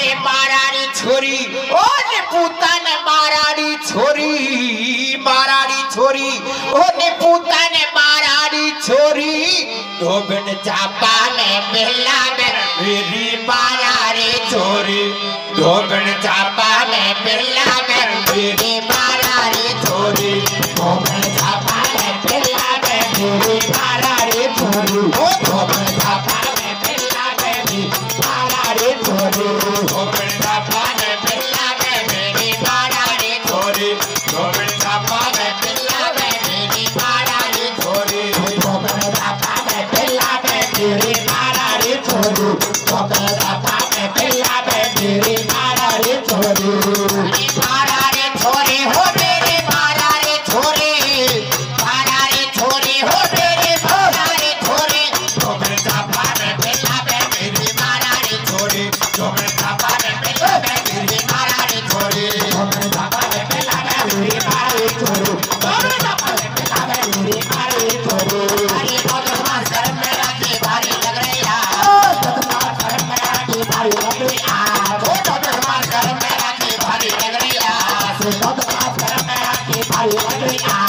रे बाराड़ी छोरी ओ ने पुतन बाराड़ी छोरी ओ ने पुतन बाराड़ी छोरी धोबन चापा में बेला में मेरी बाराड़ी छोरी धोबन चापा में बेला में मेरी बाराड़ी छोरी धोबन चापा में बेला में मेरी बाराड़ी छोरी ओ धोबन चापा में बेला में मेरी बाराड़ी छोरी धोबन चापा में बेला में मेरी बाराड़ी छोरी धोबन चापा में बेला में मेरी बाराड़ी छोरी धोबन चापा में बेला में मेरी बाराड़ी छोरी धोबन चापा में बेला में मेरी बाराड़ी छोरी बाराड़ी छोरी हो मेरी बाराड़ी छोरी हो मेरी बाराड़ी छोरी धोबन चापा में बेला में मेरी बाराड़ी छोरी धोबन चापा में बेला में मेरी बाराड़ी छोरी धोबन चापा में बेला में मेरी बाराड़ी छोरी धोबन चापा में बेला में मेरी बाराड़ी छोरी अरे बदमाश शर्म में राखी भारी लग रही है बदमाश शर्म में राखी भारी लग रही है बदमाश शर्म में राखी भारी लग रही है बदमाश शर्म में राखी भारी लग रही है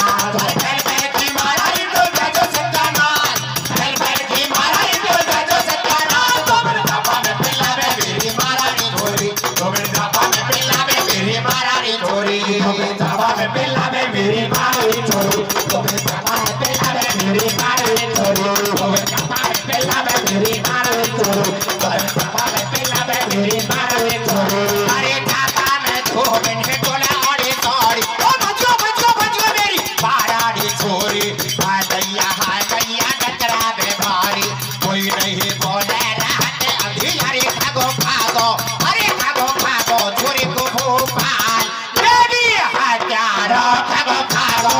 पैर पैर की माराई तो जाजो सत्यानाश पैर पैर की माराई तो जाजो सत्यानाश धोबन चापा में बेला में मेरी बाराड़ी छोरी धोबन चापा में बेला में मेरी बाराड़ी छोरी धोबन चापा में बेला में मेरी बाराड़ी छोरी धोबन चापा में बेला में मेरी बाराड़ी छोरी धोबन चापा में बेला में मेरी बाराड़ी छोरी धोबन चापा में बेला में मेरी बाराड़ी छोरी अरे चापा में धोबन के टोला अड़ी सॉरी ओ बचो मेरी बाराड़ी छोरी हाय गैया डकरा बे भारी कोई नहीं बोले रहते अंधियारी खागो अरे खागो छोरी को भोपाल मेरी हजारो खागो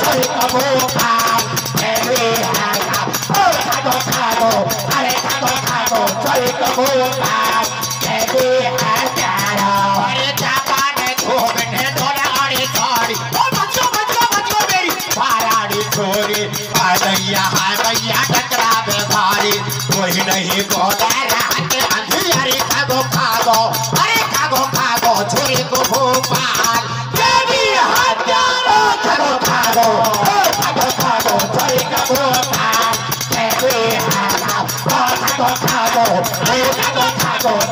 छोरी को भोपाल मेरी हजारो खागो अरे खागो छोरी को भोपाल मेरी हजारो अरे चापा में धोबन टोला अड़ी सॉरी ओ बचो मेरी बाराड़ी छोरी हाय गैया टकरा बे भारी कोई नहीं बोले रहते अंधियारी खागो अरे खागो छोरी को भोपाल मेरी हजारो खागो छोरी को भोपाल मेरी हजारो खागो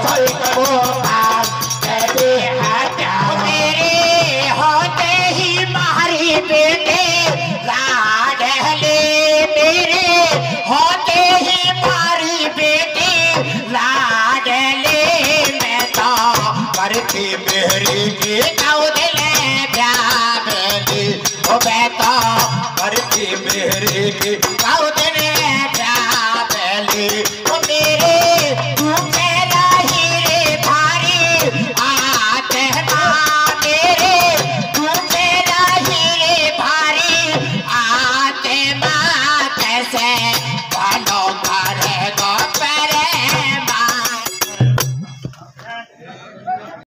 छोरी को भोपाल मेरी हजारो मेरे होते ही मारी बेटे लाडले मेरे होते ही मारी बेटी लाडले मैं तो करती मेरी की कौदले प्यार बेटी ओ मैं तो करती मेरी की